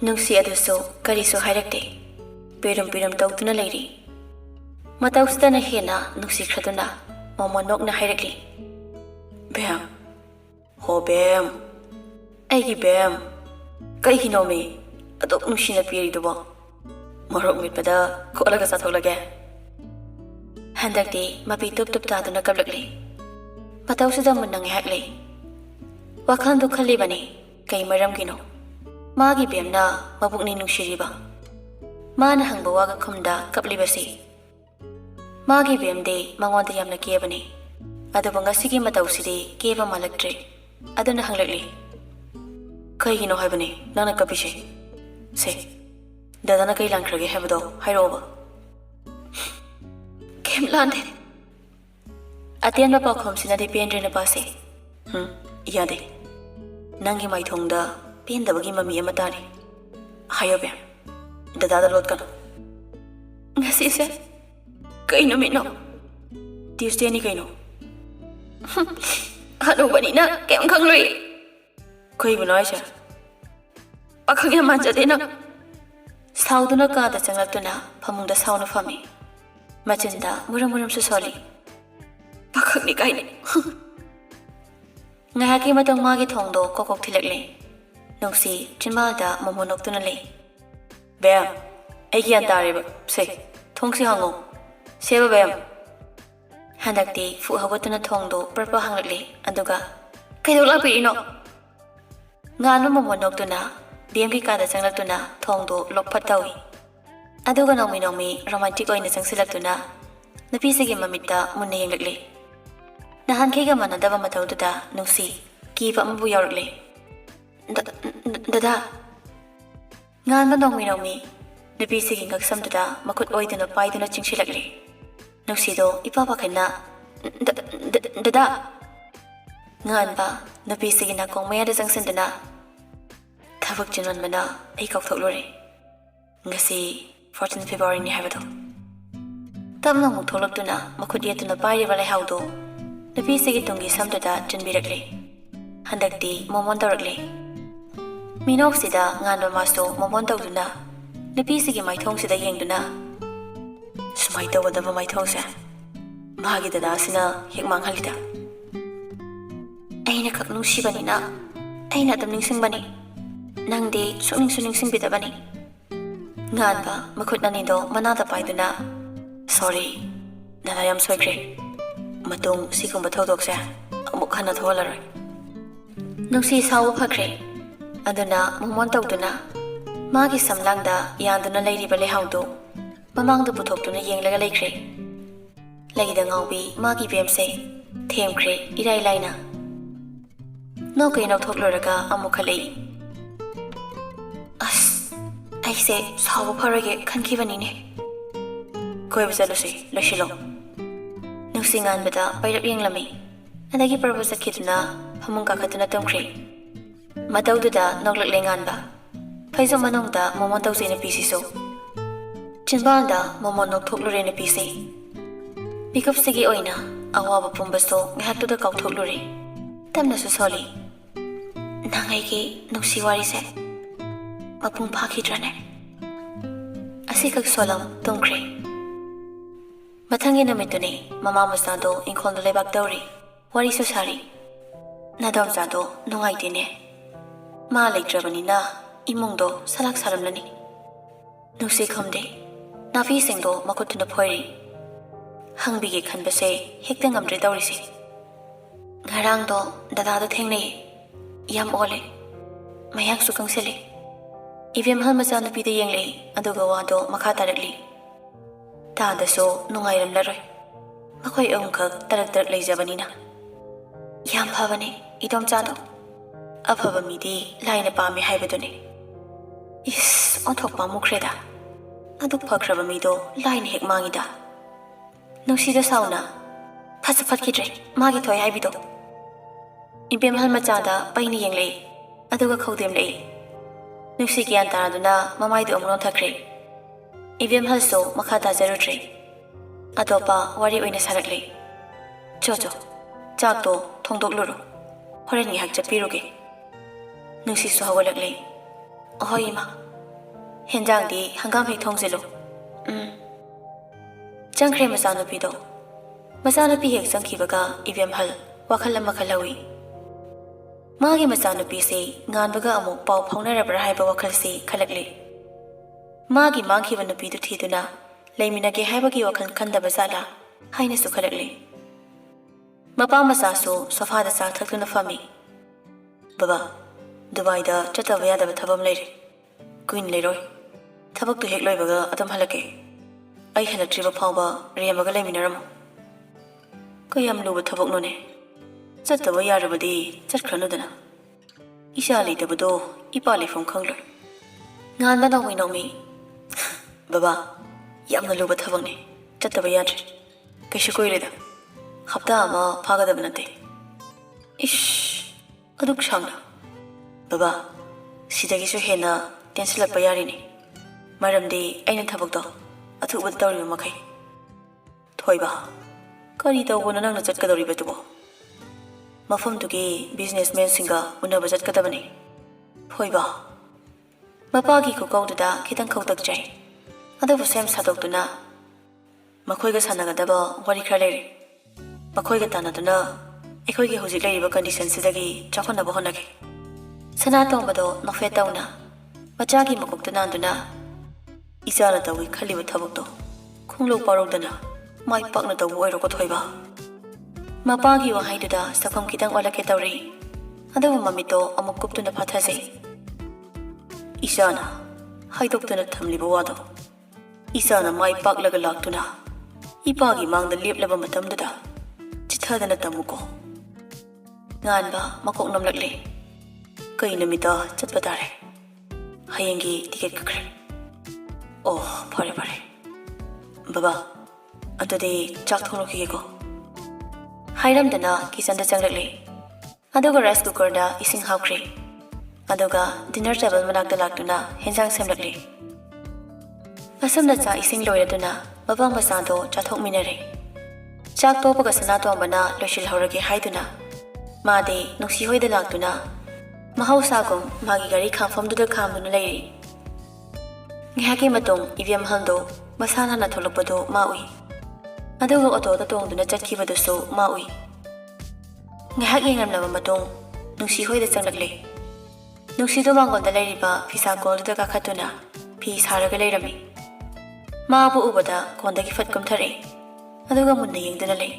Nungshi aduso kariso hairakte. Pirum tawtuna leiri. Matawsdana hena Nungshi khraduna momonokna hairakli. Bam. Ho bam. Aigi bam. Kaihino me adok Nungshina piridubo. Morok mitpada kholaga Kathoklage. Handakti mapi tup taduna kablakli. Matawsda munnang hakli. Wakhandu khalibani kai maramgino. Magi bemna mabukni Nungshiriba. Mana hangba waga khumda kaplibasi. Magi bemde mangonda yamna kebani. Aduba ngasigi matawsidi keba malaktre. Aduna hanglakli. Kaigino haibani nana kapise. Se. Dadana kai langkrage haibado hairoba. Kem lande. Atian ba pakhom sinadi pendre na pase. Yade. Nangi maithongda pendabagi mami ama tari. Hayo bem. Dadada lot kana. Ngasi se. Kaino mino. Tuesday ni kaino. Hanu bani na kem khangloi. Koi bunoi cha. Pakhang manja de na. Sauduna ka da changaktuna phamungda sauna phami. Machinda muram su soli. Pakhang ni kai ni. Ngahaki matang magi thongdo kokok thilakle. Nungshi chinmalda momonokduna le. Bam, aigi antariba se thongsi hango. Seba bam. Handakti fu hawatuna thongdo parpa hanglakle aduga kaidolak pirino. Nganu momonokduna BMK kada changlakduna thongdo lokphatawi. Aduga nomi romantic oina changsilaktuna napisigi mamitta munna yenglakle. Nahan khega manadaba mathawduda Nungshi kiba ambu yawrakle. Dada nganba nomi napisigi ngaksamduda makut oiduna paiduna chingsilakle. Nungsido ipapa khanna dada nganba napisigi nakong mayada changsinduna thabak chinwanbana ai kauthoklore. Ngasi 14 February ni haibado. Tamna mu tholaptuna makut yetuna pairiba laihaudo napisigi tungi samduda chinbirakle. Handakti momon tawrakle. Minoksida nganba masto momon tawduna napisigi maithong sida yengduna sumai tawdaba maithongsa magi dada sina hekmang halida. Aina kak Nungshibanina aina adam ningsingbani. Nangdi suning singbidabani. Nganba makut nanido manada paiduna sorry dada yam soikre. Matung sigumba thawdoksa amuk hana tholaroi. Nungshi sawu phakre. Aduna momon tawduna magi samlangda yanduna leiriba lehaudo mamangda puthokduna yenglaga leikre. Leida ngaubi magi bemse themkre irai laina. No kaino thokloraga amukhalei. As aise sawu pharage khankibani ne. Koiba chalusi loshilo. Nungshi nganbada pairap yenglami. Adagi parba sakhiduna phamung kakhatuna tamkre. Matawduda noklakle nganba. Phaiso manongda momon tawsina pisiso. Chinbalda momon nokthoklure na pisi. Mikup sigi oina awaba pumbaso ngahaktuda kauthoklure. Tamna su soli. Nangaigi Nungshi wari se. Mapung phakidrane. Asikak solam tumkre. Mathangi namituni mama masado inkhonda lebak dawri. Wari su sari. Nadam zado nungai dine. Ma lekdrabani na imungdo salak saramlani. Nungshi khamde. Nafi singdo makutuna phoiri. Hangbigi khanbase hekta ngamdre dawrisi. Ngarangdo dadada thengnei. Yam ole. Mayak su kangsele. Ivem hal macha nupida yengle aduga wado makha tarakli. Tadaso nungairam laroi. Makoi amkhak tarak leijabanina. Yam phabane idom chado. Afaba midi laina pami haibadune. Is onthokpa mukreda. Aduk phakraba mido laina hek mangida. Nungsida sauna. Phasa phatkidre magi thoi haibido. Ibem hal machada paini yengle aduga khaudem lei. Nungshi gyan taraduna mamaidu amnon thakre. Ibem halso makha tajarudre. Adopa wari oina sarakle. Chocho. Chakto thongdokluro. Horen ngihak chapiruge. Nungshi su hawalakle. Ahoy ima. Enjage hangam hek thongzilu. Changkhre machanupido. Machanupi hek changkhibaga ivem hal wakhal ama khalawi. Magi machanupi se nganbaga amuk pau phaunarabra haiba wakhal se khalakle. Magi mangkhiba nupi du thiduna leiminage haibagi wakhal khandaba zala haina su khalakle. Mapa macha su sofa da chak thakna fami. Baba Dubai da chataba yadaba thabam leire. Queen leiroi. Thabak tu hek loibaga adam halake. Ai halatriba phawba remaga leiminaramo. Kayam luba thabak none. Chattaba yarabadi chatkranudana. Isha leidabado ipa leifam khangloi. Nganba nawmi nawmi. Baba yamna luba thabak ne. Chattaba yadre. Kaishu koireda. Hafta ama phagadaba nate. Ish aduk shamna. Baba sidagisu hena tensilakpa yarini. Maramdi aina thabakdo athubad tawriba makhai. Thoiba kari tawbona nangna chatkadoriba tubo. Mafamdugi businessman singa unaba chatkadabani. Thoiba mapagi khukawduda khitang khawtak jai. Adabu sem sadoktuna makhoiga sanagadaba wari khara leire. Makhoiga tanaduna ekhoigi hojik leiriba condition sidagi chakhonaba honage. Sana tombado nokfe tawna machagi makokta nanduna isana tawi khaliba thabakto khunglo parogdana mai pakna tawu oiro ko thoiba. Mapagi wahaiduda sakham kitang olake tawri. Adabu mamito amuk kuptuna phathase. Isana haidoktuna thamliba wado. Isana mai paklaga laktuna ipagi mangda leplaba matamduda chithadana tamuko. Nganba makok namlakle. Kay namita chatpa tare. Hayengi ticket kakre. Oh, pare. Baba, antode chak thonokige ko. Hairamdana kitchen da changlakle. Aduga rice cooker da ising hawkre. Aduga dinner table manakta laktuna henjang semlakle. Asamna cha ising loiraduna babang basado chathokminare. Chak topaga sana tombana loishil hawrage haiduna. Made Nungshi hoida laktuna Mahausagum magi gari khamfamduda khamduna leiri. Ngihaki matung ivyam haldo masana na tholokpado maui. Aduga auto da tongduna chatkibadusu maui. Ngihak yengamlaba matung Nungshi hoida changlakle. Nungshi do mangonda leiriba phisa golda kakhatuna phi saraga leirami. Maabu ubada kondagi fatkum thare. Aduga munna yengduna le.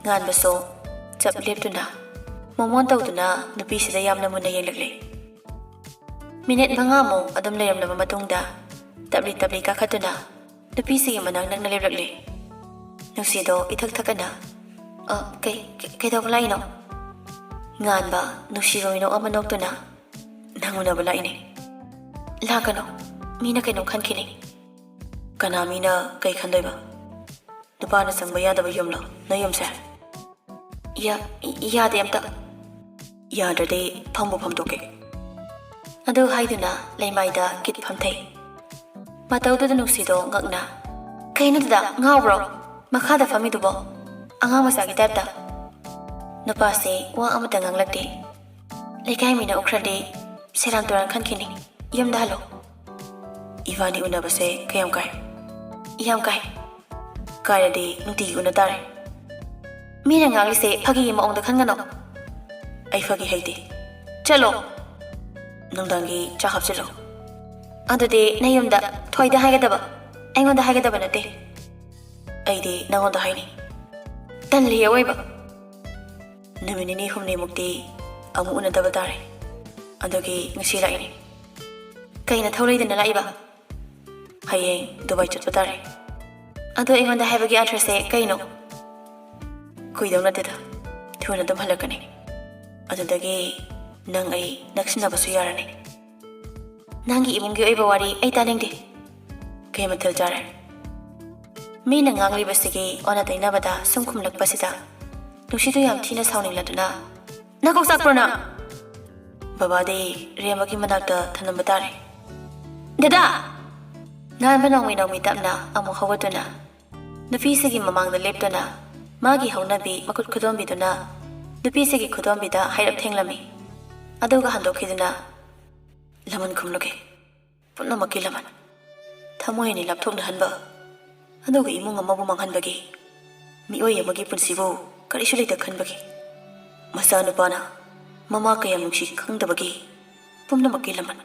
Nganbaso chap leptuna Momon tawduna nupi sida yamna muna yenglakle. Minute mangamo adum layramlaba matungda tabli kakhatuna nupi sige manang nang naleblakle. Nungsido ithak thakana. Kay dawla ino. Nganba nushiro ino amanoktuna nanguna bala ine. Lakano mina kay nung khankini. Kana mina kay khandoiba. Nupa na sangba yadaba yumlo na yumsa. Yade amta. Yadade phambu phamdoke. Adu haiduna leimaida kit phamthei. Matawda Nungsido ngakna. Kainudda ngawbro makhada famidubo. Anga masagi tapta. Napase wa amata nganglakte. Lekai mina ukrade seram turan khankini. Yamda halo. Ivani unabase kayam kai. Yam kai. Kayade nunti unatare. Mina nganglise phagi maongda khangano. Ai phagi haide. Chalo. Nangdangi chahapsilo. Adode nayumda thoida haigadaba. Aingonda haigadaba nate. Aide nangonda haini. Tanli awaiba. Naminini humni mukti amu unadaba tare. Adogi ngasi laini. Kaina thawlaidana laiba. Hayeng Dubai chatpa tare. Ado aingonda haibagi address kaino. Kuidaw nateda. Thuna dum halakani. Adudagi nang ai naksinabasu yarani. Nangi imungi oiba wari ai taningde. Kay mathal jare. Mi nangangli basigi ona tainabada sumkhumlakpasida. Nungshidu yam thina sauningladuna. Nakok sakprona. Babade remagi manakta thanamba tare. Dada. Nganba nongmi tapna amu hawaduna. Nufisigi mamangda leptuna. Magi haunabi makut khudombiduna. Nufisigi khudombida hairap thenglami. Aduga handokiduna. Laman khumloke. ꯄꯨꯝꯅꯃꯛꯀꯤ ꯂꯃꯟ ꯊꯃꯣꯏ ꯑꯅꯤ ꯂꯥꯞꯊꯣꯛꯅꯍꯟꯕ ꯑꯗꯨꯒ ꯏꯃꯨꯡ ꯑꯃꯕꯨ ꯃꯥꯡꯍꯟꯕꯒꯤ ꯃꯤꯑꯣꯏ ꯑꯃꯒꯤ ꯄꯨꯟꯁꯤꯕꯨ ꯀꯔꯤꯁꯨ ꯂꯩꯇ ꯈꯟꯕꯒꯤ ꯃꯆꯥꯅꯨꯄꯥꯅ ꯃꯃꯥ ꯀꯌꯥ ꯅꯨꯡꯁꯤ ꯈꯪꯗꯕꯒꯤ ꯄꯨꯝꯅꯃꯛꯀꯤ ꯂꯃꯟ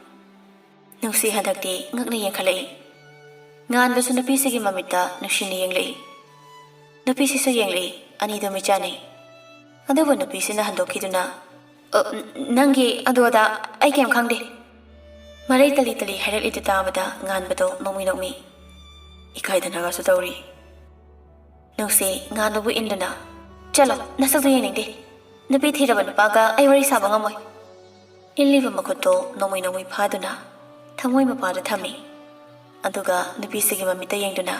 ꯅꯨꯡꯁꯤ ꯍꯟꯗꯛꯇꯤ ꯉꯛꯅ ꯌꯦꯡꯈꯠꯂꯛꯏ ꯉꯥꯟꯕꯁꯨ ꯅꯨꯄꯤꯁꯤꯒꯤ ꯃꯃꯤꯠꯇ ꯅꯨꯡꯁꯤꯅ ꯌꯦꯡꯂꯛꯏ ꯅꯨꯄꯤꯁꯤꯁꯨ ꯌꯦꯡꯂꯛꯏ ꯑꯅꯤꯗꯨ ꯃꯤꯆꯥꯟꯅꯩ ꯑꯗꯨꯕꯨ ꯅꯨꯄꯤꯁꯤꯅ ꯍꯟꯗꯣꯛꯈꯤꯗꯨꯅ ꯅꯪꯒꯤ ꯑꯗꯨ ꯑꯗꯥ ꯑꯩ ꯀꯩꯝ ꯈꯪꯗꯦ ꯃꯔꯩ ꯇꯂꯤ ꯇꯂꯤ ꯍꯥꯏꯔꯛꯂꯤꯗꯨ ꯇꯥꯕꯗ ꯉꯥꯟꯕꯗꯣ ꯅꯣꯛꯃꯤ ꯅꯣꯛꯃꯤ ꯏꯀꯥꯏꯗꯅꯒꯁꯨ ꯇꯧꯔꯤ ꯅꯨꯡꯁꯤ ꯉꯥꯟꯕꯕꯨ ꯏꯟꯗꯨꯅ ꯆꯠꯂꯣ ꯅꯁꯛꯇꯨ ꯌꯦꯡꯅꯤꯡꯗꯦ ꯅꯨꯄꯤ ꯊꯤꯔꯕ ꯅꯨꯄꯥꯒ ꯑꯩ ꯋꯥꯔꯤ ꯁꯥꯕ ꯉꯝꯃꯣꯏ ꯏꯜꯂꯤꯕ ꯃꯈꯨꯠꯇꯣ ꯅꯣꯡꯃꯩ ꯅꯣꯡꯃꯩ ꯐꯥꯗꯨꯅ ꯊꯃꯣꯏ ꯃꯄꯥꯗ ꯊꯝꯃꯤ ꯑꯗꯨꯒ ꯅꯨꯄꯤꯁꯤꯒꯤ ꯃꯃꯤꯠꯇ ꯌꯦꯡꯗꯨꯅ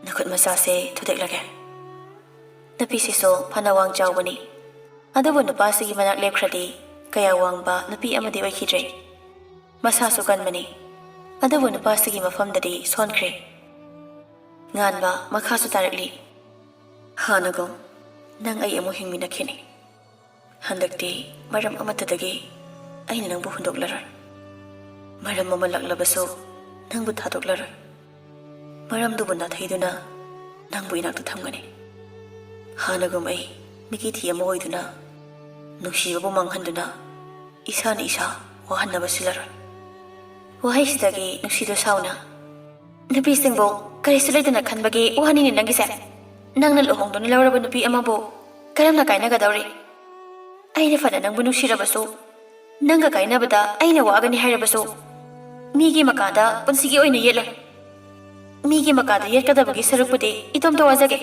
ꯅꯈꯨꯠ ꯃꯆꯥꯁꯦ ꯊꯨꯗꯦꯛꯂꯒꯦ ꯅꯨꯄꯤꯁꯤꯁꯨ ꯐꯅ ꯋꯥꯡ ꯆꯥꯎꯕꯅꯤ ꯑꯗꯨꯕꯨ ꯅꯨꯄꯥꯁꯤꯒꯤ ꯃꯅꯥꯛ ꯂꯦꯞꯈ꯭ꯔꯗꯤ ꯀꯌꯥ ꯋꯥꯡꯕ ꯅꯨꯄꯤ ꯑꯃꯗꯤ ꯑꯣꯏꯈꯤꯗ꯭ꯔꯦ ꯃꯁꯥꯁꯨ ꯀꯟꯕꯅꯤ ꯑꯗꯨꯕꯨ ꯅꯨꯄꯥꯁꯤꯒꯤ ꯃꯐꯝꯗꯗꯤ ꯁꯣꯟꯈ꯭ꯔꯦ ꯉꯥꯟꯕ ꯃꯈꯥꯁꯨ ꯇꯥꯔꯛꯂꯤ ꯍꯥꯟꯅꯒꯨꯝ ꯅꯪ ꯑꯩ ꯑꯃꯨꯛ ꯍꯤꯡꯃꯤꯟꯅꯈꯤꯅꯤ ꯍꯟꯗꯛꯇꯤ ꯃꯔꯝ ꯑꯃꯠꯇꯗꯒꯤ ꯑꯩꯅ ꯅꯪꯕు ꯍꯨꯟꯗꯣꯛꯂꯔꯣꯏ ꯃꯔꯝ ꯑꯃ ꯂꯛꯂꯕꯁꯨ ꯅꯪꯕꯨ ꯊꯥꯗꯣꯛꯂꯔꯣꯏ ꯃꯔꯝꯗꯨꯕꯨ ꯅꯥꯊꯩꯗꯨꯅ ꯅꯪꯕꯨ ꯏꯅꯥꯛꯇ ꯊꯝꯒꯅꯤ ꯍꯥꯟꯅꯒꯨꯝ ꯑꯩ ꯃꯤꯀꯤꯊꯤ ꯑꯃ ꯑꯣꯏꯗꯨꯅ ꯅꯨꯡꯁꯤꯕꯕꯨ ꯃꯥꯡꯍꯟꯗꯨꯅ ꯏꯁꯥꯅ ꯏꯁꯥ ꯋꯥꯍꯟꯅꯕ ꯁꯤꯜꯂꯔꯣꯏ ꯋꯥꯍꯩꯁꯤꯗꯒꯤ ꯅꯨꯡꯁꯤꯗꯨ ꯁꯥꯎꯅ ꯅꯨꯄꯤꯁꯤꯡꯕꯨ ꯀꯔꯤꯁꯨ ꯂꯩꯇꯅ ꯈꯟꯕꯒꯤ ꯋꯥꯍꯅꯤꯅꯦ ꯅꯪꯒꯤꯁꯦ ꯅꯪꯅ ꯂꯨꯍꯣꯡꯗꯨꯅ ꯂꯧꯔꯕ ꯅꯨꯄꯤ ꯑꯃꯕꯨ ꯀꯔꯝꯅ ꯀꯥꯏꯅꯒꯗꯧꯔꯤ ꯑꯩꯅ ꯐꯅ ꯅꯪꯕꯨ ꯅꯨꯡꯁꯤꯔꯕꯁꯨ ꯅꯪꯒ ꯀꯥꯏꯅꯕꯗ ꯑꯩꯅ ꯋꯥꯒꯅꯤ ꯍꯥꯏꯔꯕꯁꯨ ꯃꯤꯒꯤ ꯃꯀꯥꯗ ꯄꯨꯟꯁꯤꯒꯤ ꯑꯣꯏꯅ ꯌꯦꯠꯂꯣꯏ ꯃꯤꯒꯤ ꯃꯀꯥꯗ ꯌꯦꯠꯀꯗꯕꯒꯤ ꯁꯔꯨꯛꯄꯨꯗꯤ ꯏꯇꯣꯝꯇ ꯋꯥꯖꯒꯦ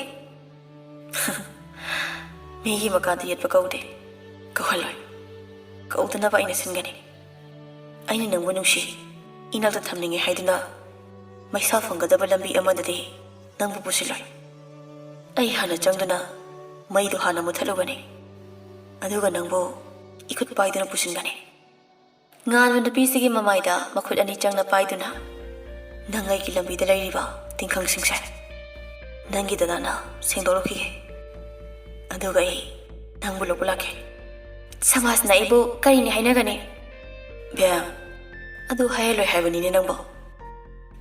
ꯃꯤꯒꯤ ꯃꯀꯥꯗ ꯌꯦꯠꯄ ꯀꯧꯗꯦ ꯀꯧꯍꯜꯂꯣꯏ ꯀꯧꯗꯅꯕ ꯑꯩꯅ ꯁꯤꯟꯒꯅꯤ ꯑꯩꯅ ꯅꯪꯕꯨ ꯅꯨꯡꯁꯤ ꯏꯅꯥꯛꯇ ꯊꯝꯅꯤꯡꯉꯦ ꯍꯥꯏꯗꯨꯅ ꯃꯩꯁꯥ ꯐꯪꯒꯗꯕ ꯂꯝꯕꯤ ꯑꯃꯗꯗꯤ ꯅꯪꯕꯨ ꯄꯨꯁꯤꯜꯂꯣꯏ ꯑꯩ ꯍꯥꯟꯅ ꯆꯪꯗꯨꯅ ꯃꯩꯗꯨ ꯍꯥꯟꯅ ꯃꯨꯊꯠꯂꯨꯒꯅꯤ ꯑꯗꯨꯒ ꯅꯪꯕꯨ इखुद पाइदुना पुसिनगनी ngan nupisi gi mamaida makhut ani changna paiduna nangai ki lambi da lairiba tingkhang singse nangi dadana sengdolokhi aduga ai nangbu lokulake samas na ibu kari ni hainagani bya adu hailoi haibani ne nangbo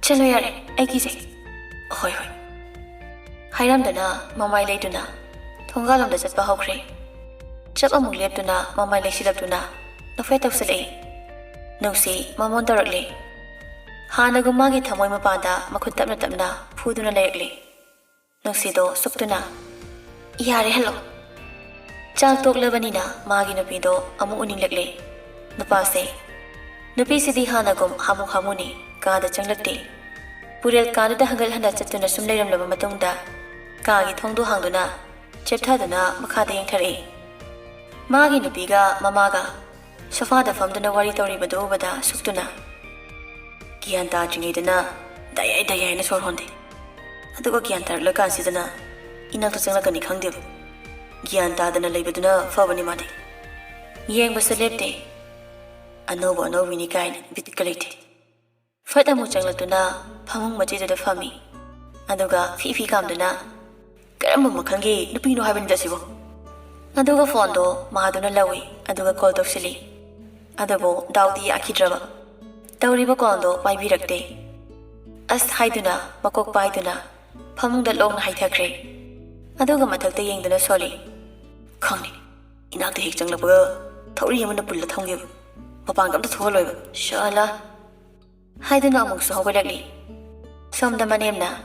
chalo yare ai ki je hoi hoi hairamdana mamai leiduna thongalamda chatpa hokre chap amuk leptuna mamai leisilaptuna nofai tawsale Nungshi mamon tarakle hana gumagi thamoi mapanda makhut tapna tapna phuduna leikle Nungshi do suktuna yare hello chak toklabani na magi nupi do amu uning lekle nupa se nupi sidi hana gum hamu hamuni ka da changlakte purel ka da hangal handa chatuna sum leiram laba matungda ka gi thongdu hangduna chepthaduna makha da yengthare magi nupi ga mama ga Sofa da famduna wari tori badu bada suktuna Gyan ta jingidana dayay na sor honde aduga gyan tar lakan sidana inak to changla kani khangde gyan ta dana leibaduna fawani made yeng basalepte anobo no wini kain bit kalite fata mu changla tuna phamung maji da fami aduga fi kamduna karam makhangi nupi no habani dasibo aduga phone do mahaduna lawi aduga call tawsili Adabo Daudi Akidraba Tauriba Kondo Paibirakte As Haiduna Makok Paiduna Pamung the long Haitakre Adoga Matakta Yang the Soli Koni Inak the Hichang Labu Tori Yaman Pulla Tongi Papangam the Tolo Shala Haiduna Muksu Hogagli Some the Manemna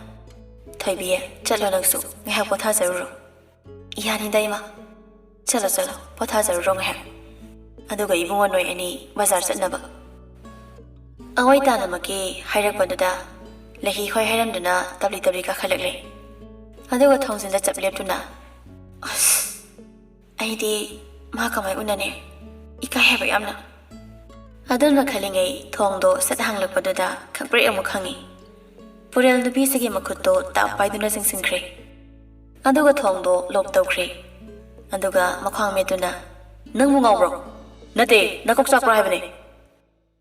Thoibi Chalonaksu may have what has a room Yani Daima Chala what has a wrong hair aduga ibunga noi ani bazar chatnaba awai tana maki hairakpadada lahi khoi hairamduna tabli ka khalakle aduga thongsinda chapleptuna as aidi ma kamai unane ikai heba yamna adulna khalingai thongdo sat hanglakpadada khakbre amu khangi purel nupi sagi makhutto ta paiduna singsingkhre aduga thongdo lok tawkhre aduga makhang metuna nangmu ngawro Nate, nakok sakra haibane.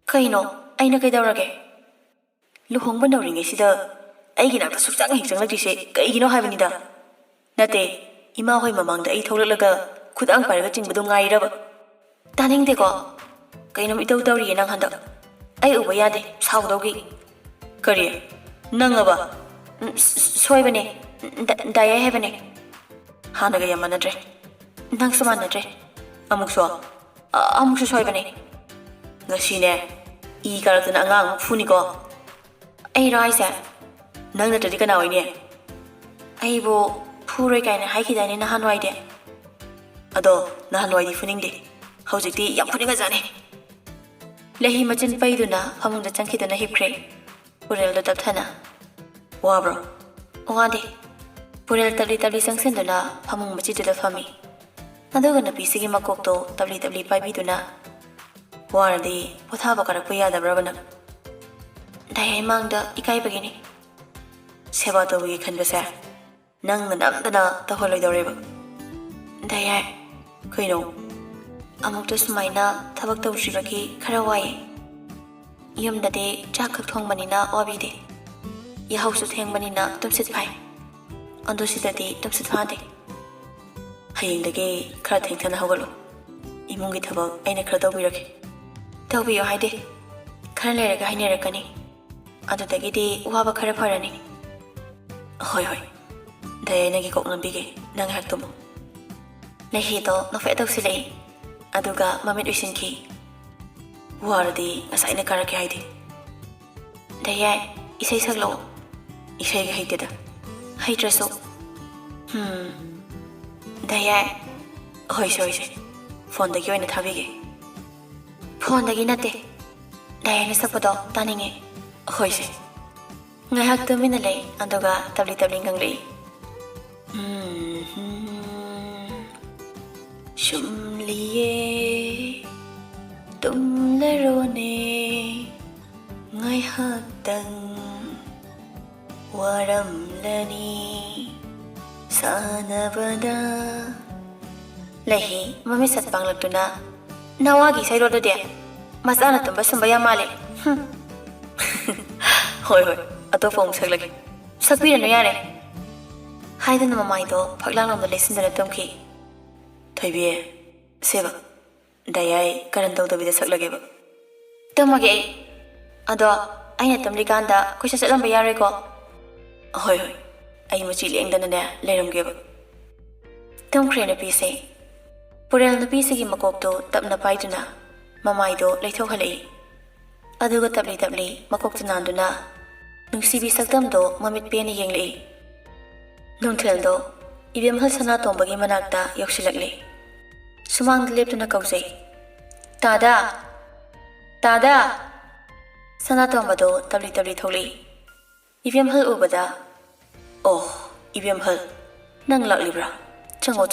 Kaino, aina kaidaurage. Luhongba nauringai sida aigi nakta suksang hingsang lagdise kaigino haibanida. Nate, ima hoi mamangda ai tholalaga khudang paraga jingbadu ngairaba. Taningde ko. Kainom itau tauri nang handa. ꯑꯩ ꯎꯕ ꯌꯥꯗꯦ ꯁꯥꯎꯗꯧꯒꯤ ꯀꯔꯤ ꯅꯪꯉꯕ ꯁꯣꯏꯕꯅꯦ ꯗꯥꯏꯌꯥꯏ ꯍꯥꯏꯕꯅꯦ ꯍꯥꯟꯅꯒ ꯌꯥꯝ ꯃꯥꯟꯅꯗ꯭ꯔꯦ ꯅꯪꯁꯨ ꯃꯥꯟꯅꯗ꯭ꯔꯦ ꯑꯃꯨꯛꯁꯨ ꯁꯣꯏꯕꯅꯦ ꯉꯁꯤꯅꯦ ꯏ ꯀꯥꯔꯛꯇꯅ ꯑꯉꯥꯡ ꯑꯃꯨꯛ ꯐꯨꯅꯤꯀꯣ ꯑꯩꯔꯣ ꯍꯥꯏꯁꯦ ꯅꯪ ꯅꯠꯇ꯭ꯔꯗꯤ ꯀꯅꯥ ꯑꯣꯏꯅꯤ ꯑꯩꯕꯨ ꯐꯨꯔꯣꯏ ꯀꯥꯏꯅ ꯍꯥꯏꯈꯤꯗꯥꯏꯅꯦ ꯅꯍꯥꯟꯋꯥꯏꯗꯤ ꯑꯗꯣ ꯅꯍꯥꯟꯋꯥꯏꯗꯤ ꯐꯨꯅꯤꯡꯗꯦ ꯍꯧꯖꯤꯛꯇꯤ ꯌꯥꯝ ꯐꯨꯅꯤꯡꯉꯖꯥꯠꯅꯤ ꯂꯩꯍꯤ ꯃꯆꯤꯟ ꯄꯩꯗꯨꯅ ꯐꯃꯨꯡꯗ ꯆꯪꯈꯤꯗꯨꯅ ꯍꯤꯞꯈ꯭ꯔꯦ ꯄꯨꯔꯦꯜꯗꯣ ꯇꯞꯊꯅ ꯋꯥꯕ꯭ꯔꯣ ꯋꯥꯗꯦ ꯄꯨꯔꯦꯜ ꯇꯞꯂꯤ ꯇꯞꯂꯤ ꯆꯪꯁꯤꯟꯗꯨꯅ ꯐꯃꯨꯡ ꯃꯆꯤꯗꯨꯗ ꯐꯝꯃꯤ ꯑꯗꯨꯒ ꯅꯨꯄꯤꯁꯤꯒꯤ ꯃꯀꯣꯛꯇꯣ ꯇꯞꯂꯤ ꯇꯞꯂꯤ ꯄꯥꯏꯕꯤꯗꯨꯅ ꯋꯥꯔꯗꯤ ꯄꯣꯊꯥꯕ ꯀꯥꯔꯛꯄ ꯌꯥꯗꯕ꯭ꯔꯕ ꯅꯪ ꯗꯥꯏꯌꯥꯏ ꯃꯥꯡꯗ ꯏꯀꯥꯏꯕꯒꯤꯅꯤ ꯁꯦꯕꯥ ꯇꯧꯕꯒꯤ ꯈꯟꯕꯁꯦ ꯅꯪꯅ ꯅꯝꯗꯅ ꯇꯧꯍꯜꯂꯣꯏꯗꯧꯔꯦꯕ ꯗꯥꯏꯌꯥꯏ ꯀꯩꯅꯣ ꯑꯃꯨꯛꯇ ꯁꯨꯃꯥꯏꯅ ꯊꯕꯛ ꯇꯧꯗ꯭ꯔꯤꯕꯒꯤ ꯈꯔ ꯋꯥꯏꯌꯦ ꯌꯨꯝꯗꯗꯤ ꯆꯥꯛ ꯈꯛ ꯊꯣꯡꯕꯅꯤꯅ ꯋꯥꯕꯤꯗꯦ ꯌꯥꯍꯧꯁꯨ ꯊꯦꯡꯕꯅꯤ나 ꯇꯨꯝꯁꯤꯠ ꯐꯥꯏ ꯑꯗꯣ ꯁꯤꯗꯗꯤ ꯇꯨꯝꯁꯤꯠ ꯐꯥꯗꯦ ꯍꯌꯦꯡꯗꯒꯤ ꯈꯔ ꯊꯦꯡꯊꯅ ꯍꯧꯒꯠꯂꯨ 이몽기 타박 아이네 그러다 보이렇게 더비요 하이디 카를 내려가 하이네랄까니 아주 되기디 우하바 카를 파라니 헐 다이애나기 꼭 넘비게 낭 학도모 내히도 너페 덕실레이 아두가 맘에 의신키 우하르디 아사이네 카라케 하이디 다이애 이세이 saklo 이세이가 하이디다 하이드레소 다이애 허이쇼이세 폰ꯗꯒꯤ ꯑꯣꯏꯅ ꯊꯥꯕꯤꯒꯦ ꯐꯣꯟꯗꯒꯤ ꯅꯠꯇꯦ ꯗꯥꯏꯌꯥꯏꯅ ꯁꯛꯄꯗꯣ ꯇꯥꯅꯤꯡꯉꯦ ꯑꯩꯈꯣꯏꯁꯦ ꯉꯥꯏꯍꯥꯛ ꯇꯨꯃꯤꯟꯅ ꯂꯩ ꯑꯗꯨꯒ ꯇꯞꯂꯤ ꯇꯞꯂꯤ ꯉꯪꯂꯛꯏ ꯁꯨꯝꯂꯤꯌꯦ ꯇꯨꯝꯂꯔꯣꯅꯦ ꯉꯥꯏꯍꯥꯛꯇꯪ ꯋꯥꯔꯝꯂꯅꯤ ꯁꯥꯟꯅꯕꯗ ꯂꯩꯍꯤ ꯃꯃꯤ ꯁꯠꯄꯥꯡꯂꯛꯇꯨꯅ ꯅꯋꯥꯒꯤ ꯁꯩꯔꯣꯗꯨꯗꯤ ꯃꯆꯥꯅ ꯇꯨꯝꯕ ꯁꯨꯝꯕ ꯌꯥꯝ ꯃꯥꯜꯂꯦ ꯍꯣꯏ ꯑꯇꯣꯞꯄ ꯑꯃꯨꯛ ꯁꯛꯂꯒꯦ ꯁꯛꯄꯤꯔꯅꯨ ꯌꯥꯔꯦ ꯍꯥꯏꯗꯨꯅ ꯃꯃꯥꯏꯗꯣ ꯐꯛꯂꯥꯡꯂꯣꯝꯗ ꯂꯩꯁꯤꯟꯗꯨꯅ ꯇꯨꯝꯈꯤ ꯊꯣꯏꯕꯤ ꯁꯦꯕ ꯗꯥꯏꯌꯥꯏ ꯀꯔꯟ ꯇꯧꯗꯕꯤꯗ ꯁꯛꯂꯒꯦꯕ ꯇꯨꯝꯃꯒꯦ ꯑꯩ ꯑꯗꯣ ꯑꯩꯅ ꯇꯨꯝꯂꯤꯀꯥꯟꯗ ꯀꯣꯏꯆꯠ ꯆꯠꯂꯝꯕ ꯌꯥꯔꯣꯏꯀꯣ ꯍꯣꯏ ꯑꯩ ꯃꯆꯤ ꯂꯦꯡꯗꯅꯅꯦ ꯂꯩꯔꯝꯒꯦꯕ ꯇꯨꯝꯈ꯭ꯔꯦ ꯅꯨꯄꯤꯁꯦ ꯄꯨꯔꯦꯜ ꯅꯨꯄꯤꯁꯤꯒꯤ ꯃꯀꯣꯛꯇꯣ ꯇꯞꯅ ꯄꯥꯏꯗꯨꯅ ꯃꯃꯥꯏꯗꯣ ꯂꯩꯊꯣꯛꯍꯜꯂꯛꯏ ꯑꯗꯨꯒ ꯇꯞꯂꯤ ꯇꯞꯂꯤ ꯃꯀꯣꯛꯇ ꯅꯥꯟꯗꯨꯅ ꯅꯨꯡꯁꯤꯕꯤ ꯁꯛꯇꯝꯗꯣ ꯃꯃꯤꯠ ꯄꯦꯟꯅ ꯌꯦꯡꯂꯛꯏ ꯅꯨꯡꯊꯤꯜꯗꯣ ꯏꯕꯦꯝꯍꯜ ꯁꯅꯥꯇꯣꯝꯕꯒꯤ ꯃꯅꯥꯛꯇ ꯌꯧꯁꯤꯜꯂꯛꯂꯤ ꯁꯨꯃꯥꯡꯗ ꯂꯦꯞꯇꯨꯅ ꯀꯧꯖꯩ ꯇꯥꯗꯥ ꯇꯥꯗꯥ ꯁꯅꯥꯇꯣꯝꯕꯗꯣ ꯇꯞꯂꯤ ꯇꯞꯂꯤ ꯊꯣꯛꯂꯛꯏ 이뱀ꯍꯜ 우보다 이뱀ꯍꯜ ꯅꯪ ꯂꯥꯛꯂꯤꯕ꯭ꯔꯥ ꯆꯪꯉꯣ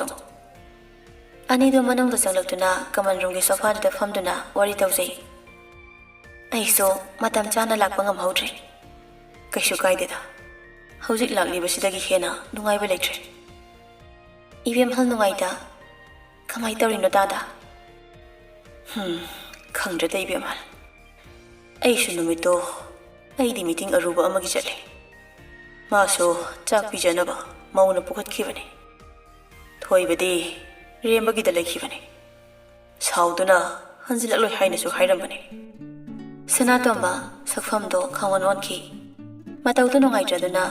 ꯑꯅꯤꯗꯨ ꯃꯅꯨꯡꯗ ꯆꯪꯂꯛꯇꯨꯅ ꯀꯃꯟ ꯔꯨꯝꯒꯤ ꯁꯣꯐꯥꯗꯨꯗ ꯐꯝꯗꯨꯅ ꯋꯥꯔꯤ ꯇꯧꯖꯩ ꯑꯩꯁꯨ ꯃꯇꯝ ꯆꯥꯅ ꯂꯥꯛꯄ ꯉꯝꯍꯧꯗ꯭ꯔꯦ ꯀꯩꯁꯨ ꯀꯥꯏꯗꯦꯗ ꯍꯧꯖꯤꯛ ꯂꯥꯛꯂꯤꯕꯁꯤꯗꯒꯤ ꯍꯦꯟꯅ ꯅꯨꯡꯉꯥꯏꯕ ꯂꯩꯇ꯭ꯔꯦ 이뱀ꯍꯜ ꯅꯨꯡꯉꯥꯏꯗ ꯀꯃꯥꯏ ꯇꯧꯔꯤꯅꯣ ꯇꯥꯗ ꯈꯪꯗ꯭ꯔꯦꯗ 이뱀ꯍꯜ ꯑꯩꯁꯨ ꯅꯨꯃꯤꯠꯇꯣ ꯑꯩꯗꯤ ꯃꯤꯇꯤꯡ ꯑꯔꯨꯕ ꯑꯃꯒꯤ ꯆꯠꯂꯦ ꯃꯥꯁꯨ ꯆꯥꯛ ꯄꯤꯖꯅꯕ ꯃꯧꯅ ꯄꯨꯈꯠꯈꯤꯕꯅꯦ ꯊꯣꯏꯕꯗꯤ ꯔꯦꯝꯕꯒꯤꯗ ꯂꯩꯈꯤꯕꯅꯦ ꯁꯥꯎꯗꯨꯅ ꯍꯟꯖꯤꯜꯂꯛꯂꯣꯏ ꯍꯥꯏꯅꯁꯨ ꯍꯥꯏꯔꯝꯕꯅꯦ ꯁꯅꯥꯇꯣꯝꯕ ꯁꯛꯐꯝꯗꯣ ꯈꯪꯋꯣꯟ ꯑꯣꯟꯈꯤ ꯃꯇꯧꯗꯣ ꯅꯨꯡꯉꯥꯏꯇ꯭ꯔꯗꯨꯅ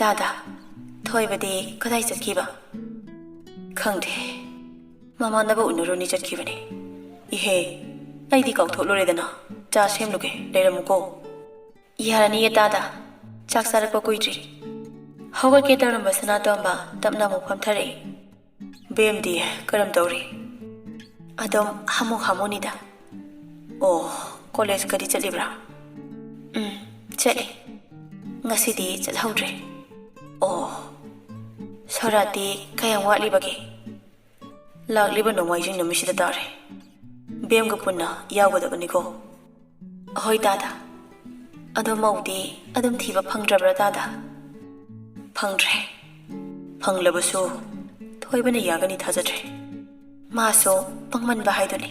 ꯇꯥꯗ ꯊꯣꯏꯕꯗꯤ ꯀꯗꯥꯏ ꯆꯠꯈꯤꯕ ꯈꯪꯗꯦ ꯃꯃꯥꯟꯅꯕ ꯎꯅꯔꯨꯅꯤ ꯆꯠꯈꯤꯕꯅꯦ 이해 ꯑꯩꯗꯤ ꯀꯥꯎꯊꯣꯛꯂꯨꯔꯦꯗꯅ ꯆꯥ ꯁꯦꯝꯂꯨꯒꯦ ꯂꯩꯔꯝꯃꯨꯀꯣ ꯌꯥꯔꯅꯤꯌꯦ ꯇꯥꯗ ꯆꯥꯛ ꯆꯥꯔꯛꯄ ꯀꯨꯏꯗ꯭ꯔꯤ ꯍꯧꯒꯠꯀꯦ ꯇꯧꯔꯝꯕ ꯁꯅꯥꯇꯣꯝꯕ ꯇꯞꯅ ꯑꯃꯨꯛ ꯐꯝꯊꯔꯛꯏ ꯕꯦꯝꯗꯤ ꯀꯔꯝ ꯇꯧꯔꯤ ꯑꯗꯨꯝ ꯍꯥꯃꯨꯅꯤꯗ ꯀꯣꯂꯦꯖꯀꯗꯤ ꯆꯠꯂꯤꯕ꯭ꯔꯥ ꯆꯠꯂꯤ ꯉꯁꯤꯗꯤ ꯆꯠꯍꯧꯗ꯭ꯔꯦ ꯁꯣꯔꯥꯠꯇꯤ ꯀꯌꯥꯝ ꯋꯥꯠꯂꯤꯕꯒꯦ ꯂꯥꯛꯂꯤꯕ ꯅꯣꯡꯃꯥꯏꯖꯤꯡ ꯅꯨꯃꯤꯠꯁꯤꯗ ꯇꯥꯔꯦ ꯕꯦꯝꯒ ꯄꯨꯟꯅ ꯌꯥꯎꯒꯗꯕꯅꯤꯀꯣ ꯍꯣꯏ ꯇꯥꯗ ꯑꯗꯣ ꯃꯧꯗꯤ ꯑꯗꯨꯝ ꯊꯤꯕ ꯐꯪꯗ꯭ꯔꯕ꯭ꯔꯥ ꯇꯥꯗ ꯐꯪꯗ꯭ꯔꯦ ꯐꯪꯂꯕꯁꯨ ꯊꯣꯏꯕꯅ ꯌꯥꯒꯅꯤ ꯊꯥꯖꯗ꯭ꯔꯦ ꯃꯥꯁꯨ ꯄꯪꯃꯟꯕ ꯍꯥꯏꯗꯨꯅꯤ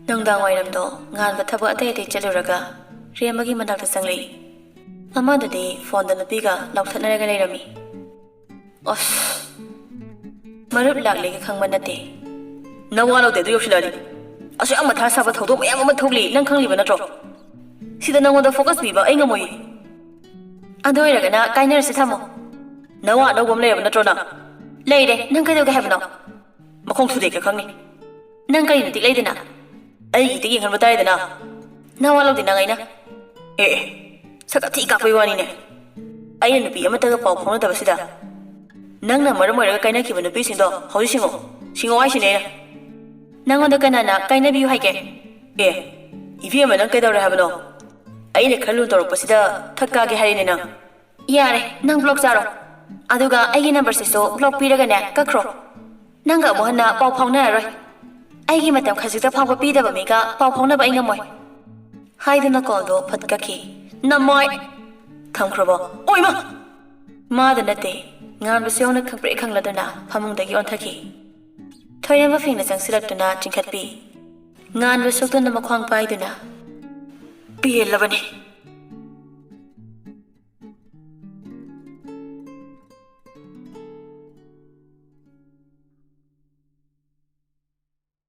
ꯅꯨꯡꯗꯥꯡ ꯋꯥꯏꯔꯝꯗꯣ ꯉꯥꯟꯕ ꯊꯕꯛ ꯑꯇꯩ ꯆꯠꯂꯨꯔꯒ ꯔꯦꯝꯕꯒꯤ ꯃꯅꯥꯛꯇ ꯆꯪꯂꯛꯏ ꯑꯃꯗꯨꯗꯤ ꯐꯣꯟꯗ ꯅꯨꯄꯤꯒ ꯂꯥꯎꯊꯠꯅꯔꯒ ꯂꯩꯔꯝꯃꯤ ꯃꯔꯨꯞ ꯂꯥꯛꯂꯦꯒ ꯈꯪꯕ ꯅꯠꯇꯦ ꯅꯋꯥ ꯂꯧꯗꯦ ꯑꯗꯨ ꯌꯧꯁꯤꯜꯂꯛꯑꯗꯤ ꯑꯁꯨ ꯌꯥꯝ ꯃꯊꯥ ꯁꯥꯕ ꯊꯧꯗꯣꯛ ꯃꯌꯥꯝ ꯑꯃ ꯊꯣꯛꯂꯤ ꯅꯪ ꯈꯪꯂꯤꯕ ꯅꯠꯇ꯭ꯔꯣ ꯁꯤꯗ ꯅꯪꯉꯣꯟꯗ ꯐꯣꯀꯁ ꯄꯤꯕ ꯑꯩ ꯉꯝꯃꯣꯏ ꯑꯗꯨ ꯑꯣꯏꯔꯒꯅ ꯀꯥꯏꯅꯔꯁꯤ ꯊꯝꯃꯣ ꯅꯋꯥ ꯑꯅꯧꯕ ꯑꯃ ꯂꯩꯔꯕ ꯅꯠꯇ꯭ꯔꯣ ꯅꯪ ꯂꯩꯔꯦ ꯅꯪ ꯀꯩꯗꯧꯒꯦ ꯍꯥꯏꯕꯅꯣ ꯃꯈꯣꯡ ꯊꯨꯗꯦꯛꯀ ꯈꯪꯅꯤ ꯅꯪ ꯀꯔꯤ ꯅꯨꯡꯇꯤꯛ ꯂꯩꯗꯅ ꯑꯩꯒꯤꯗ ꯌꯦꯡꯍꯟꯕ ꯇꯥꯔꯦꯗꯅ ꯅꯋꯥ ꯂꯧꯗꯦ ꯅꯪ ꯑꯩꯅ ꯁꯛ ꯊꯤ ꯀꯥꯞꯄꯩ ꯋꯥꯅꯤꯅꯦ ꯑꯩꯅ ꯅꯨꯄꯤ ꯑꯃꯠꯇꯒ ꯄꯥꯎ ꯐꯥꯎꯅꯗꯕꯁꯤꯗ ꯅꯪꯅ ꯃꯔꯝ ꯑꯣꯏꯔꯒ ꯀꯥꯏꯅꯈꯤꯕ ꯅꯨꯄꯤꯁꯤꯡꯗꯣ ꯍꯧꯖꯤꯛ ꯁꯤꯡꯉꯣ ꯍꯥꯏꯁꯤꯅꯦ ꯑꯩꯅ ꯅꯪꯉꯣꯟꯗ ꯀꯅꯥꯅ ꯀꯥꯏꯅꯕꯤꯌꯨ ꯍꯥꯏꯒꯦ ꯏꯕꯦꯝꯃ ꯅꯪ ꯀꯩꯗꯧꯔꯦ ꯍꯥꯏꯕꯅꯣ ꯑꯩꯅ ꯈꯔ ꯂꯨ ꯇꯧꯔꯛꯄꯁꯤꯗ ꯊꯠꯀꯥꯒꯦ ꯍꯥꯏꯔꯤꯅꯦ ꯅꯪ ꯌꯥꯔꯦ ꯅꯪ ꯕ꯭ꯂꯣꯛ ꯆꯥꯔꯣ ꯑꯗꯨꯒ ꯑꯩꯒꯤ ꯅꯝꯕꯔꯁꯤꯁꯨ ꯕ꯭ꯂꯣꯛ ꯄꯤꯔꯒꯅꯦ ꯀꯛꯈ꯭ꯔꯣ ꯅꯪꯒ ꯑꯃꯨꯛ ꯍꯟꯅ ꯄꯥꯎ ꯐꯥꯎꯅꯔꯔꯣꯏ ꯑꯩꯒꯤ ꯃꯇꯝ ꯈꯖꯤꯛꯇ ꯐꯥꯎꯕ ꯄꯤꯗꯕ ꯃꯤꯒ ꯄꯥꯎ ꯐꯥꯎꯅꯕ ꯑꯩ ꯉꯝꯃꯣꯏ ꯍꯥꯏꯗꯨꯅ ꯀꯣꯜꯗꯣ ꯐꯠ ꯀꯛꯈꯤ ꯅꯝꯃꯣꯏ ꯊꯝꯈ꯭ꯔꯕꯣ ꯑꯣꯏꯃ ꯃꯥꯗ ꯅꯠꯇꯦ ꯉꯥꯟꯕꯁꯨ ꯌꯥꯎꯅ ꯈꯪꯄ꯭ꯔꯦꯛ ꯈꯪꯂꯗꯨꯅ ꯐꯃꯨꯡꯗꯒꯤ ꯑꯣꯟꯊꯈꯤ ꯊꯣꯏꯔꯦꯝꯕ ꯐꯤꯡꯅ ꯆꯪꯁꯤꯜꯂꯛꯇꯨꯅ ꯆꯤꯡꯈꯠꯄꯤ ꯉꯥꯟꯕ ꯁꯣꯛꯇꯨꯅ ꯃꯈ꯭ꯋꯥꯡ ꯄꯥꯏꯗꯨꯅ ꯄꯦꯜꯂꯕꯅꯤ